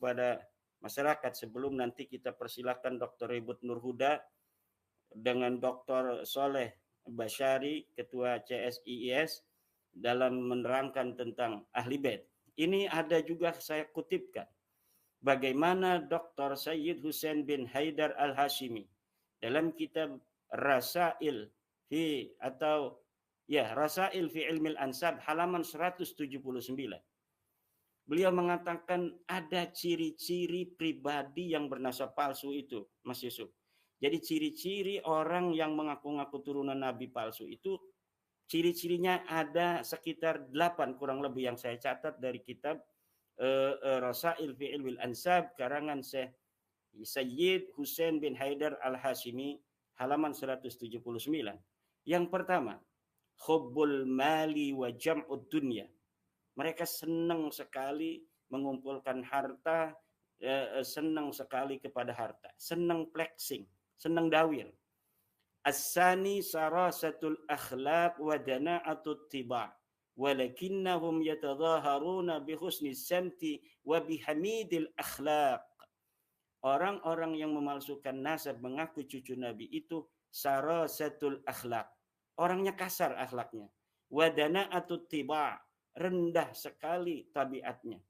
kepada masyarakat sebelum nanti kita persilakan Dr. Ribut Nurhuda dengan Dr. Soleh Basyari, Ketua CSIIS, dalam menerangkan tentang Ahli Bait. Ini ada juga saya kutipkan bagaimana Dr. Sayyid Hussein bin Haidar Al-Hashimi dalam kitab Rasail fi Rasail fi Ilmil Ansab halaman 179. Beliau mengatakan ada ciri-ciri pribadi yang bernasab palsu itu, Mas Yusuf. Jadi ciri-ciri orang yang mengaku-ngaku turunan Nabi palsu itu, ciri-cirinya ada sekitar 8 kurang lebih yang saya catat dari kitab Rasail fi Ilmil Ansab karangan Syekh Sayyid Hussein bin Haidar Al-Hashimi halaman 179. Yang pertama, hubbul mali wa jam'ud dunya. Mereka senang sekali mengumpulkan harta, senang sekali kepada harta, senang flexing, senang dawir. As-sani sarasatul akhlaq wa dana'atut tiba' walakinnahum yatadhaharuna bi husni samti wa bihamidil akhlaq. Orang-orang yang memalsukan nasab mengaku cucu Nabi itu sarasatul akhlaq. Orangnya kasar akhlaknya. Wa dana'atut tiba', rendah sekali tabiatnya.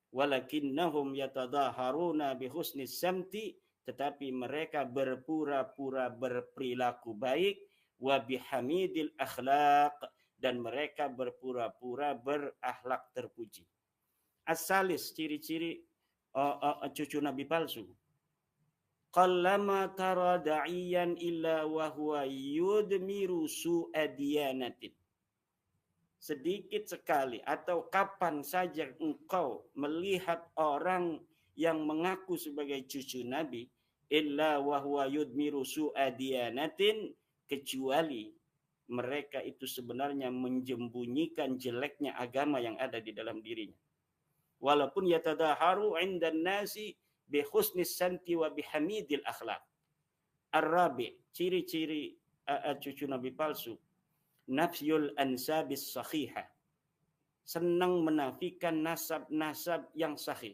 Walakinnahum yatadhaharuna bi husni samti, tetapi mereka berpura-pura berperilaku baik, wa bihamidil akhlaq, dan mereka berpura-pura berakhlak terpuji. Asalis, ciri-ciri cucu Nabi palsu. Qallama tara da'iyan illa wa huwa yudmiru su'adiyanatin. Sedikit sekali atau kapan saja engkau melihat orang yang mengaku sebagai cucu Nabi, illa wa huwa yudmiru su'adiyanatin, kecuali mereka itu sebenarnya menjembunyikan jeleknya agama yang ada di dalam dirinya. Walaupun yatadaharu 'indan nasi bi husnis santi wa bihamidil akhlaq. Ar-rabi, ciri-ciri cucu Nabi palsu. Nafyul ansabis sahihah. Senang menafikan nasab-nasab yang sahih.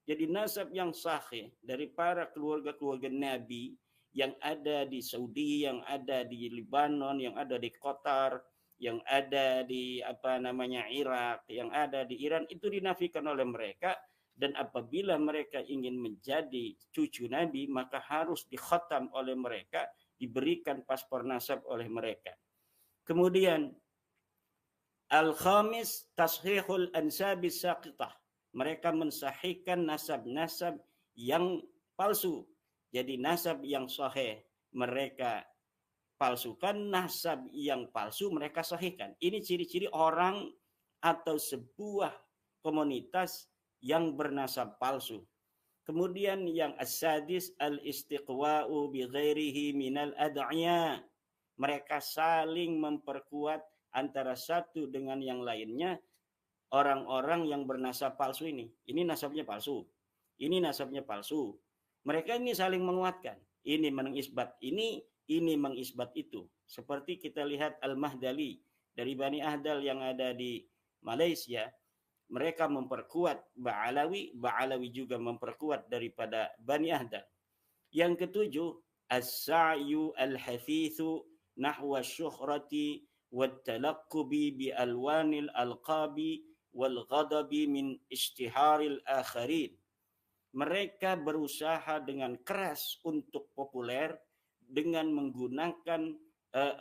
Jadi nasab yang sahih dari para keluarga-keluarga Nabi yang ada di Saudi, yang ada di Lebanon, yang ada di Qatar, yang ada di Irak, yang ada di Iran, itu dinafikan oleh mereka. Dan apabila mereka ingin menjadi cucu Nabi, maka harus dikhatam oleh mereka, diberikan paspor nasab oleh mereka. Kemudian al-khamis tashihul ansabis saqitah. Mereka mensahihkan nasab-nasab yang palsu. Jadi nasab yang sahih mereka palsukan, nasab yang palsu mereka sahihkan. Ini ciri-ciri orang atau sebuah komunitas yang bernasab palsu. Kemudian yang as-sadis al-istiqwa'u bi ghairihi minal ad'iya. Mereka saling memperkuat antara satu dengan yang lainnya, orang-orang yang bernasab palsu ini. Ini nasabnya palsu. Ini nasabnya palsu. Mereka ini saling menguatkan. Ini mengisbat ini mengisbat itu. Seperti kita lihat Al-Mahdali dari Bani Ahdal yang ada di Malaysia. Mereka memperkuat Ba'alawi. Ba'alawi juga memperkuat daripada Bani Ahdal. Yang ketujuh, as-sa'yu al-hafithu nahwa syuhrati wat-talaqqubi bi alwanil alqabi wal ghadabi min ishtiharil akharin. Mereka berusaha dengan keras untuk populer dengan menggunakan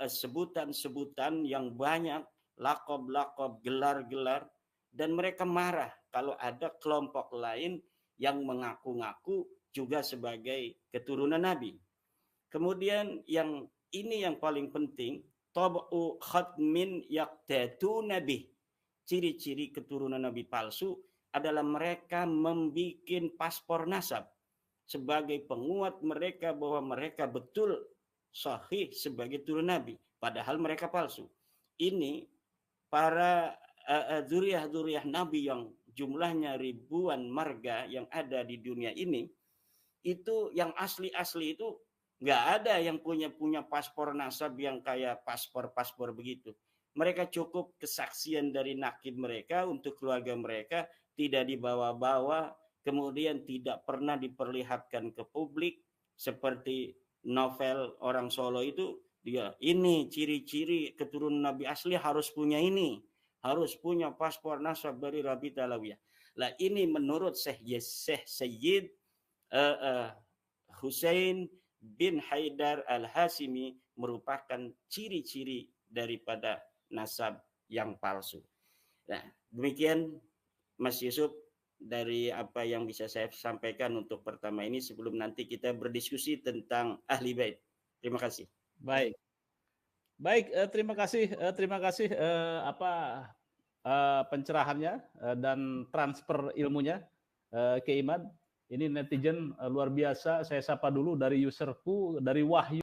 sebutan-sebutan yang banyak, lakob-lakob, gelar-gelar, dan mereka marah kalau ada kelompok lain yang mengaku-ngaku juga sebagai keturunan Nabi. Kemudian ini yang paling penting, tab'u khatmin yaqtatu nabi. Ciri-ciri keturunan Nabi palsu adalah mereka membuat paspor nasab sebagai penguat mereka bahwa mereka betul sahih sebagai turun Nabi, padahal mereka palsu. Ini para dzurriyyah Nabi yang jumlahnya ribuan marga yang ada di dunia ini, itu yang asli-asli itu nggak ada yang punya paspor nasab yang kayak paspor begitu. Mereka cukup kesaksian dari nakib mereka untuk keluarga mereka, tidak dibawa-bawa kemudian tidak pernah diperlihatkan ke publik, seperti novel orang Solo itu, dia ini ciri-ciri keturunan Nabi asli harus punya ini, harus punya paspor nasab dari Rabi Talawiyah. Lah ini menurut Syekh Sayyid Hussein bin Haidar Al-Hasimi merupakan ciri-ciri daripada nasab yang palsu. Nah, demikian Mas Yusuf dari apa yang bisa saya sampaikan untuk pertama ini sebelum nanti kita berdiskusi tentang ahli bait. Terima kasih. Baik. Baik, terima kasih pencerahannya dan transfer ilmunya ke Iman. Ini netizen luar biasa. Saya sapa dulu dari userku dari Wahyu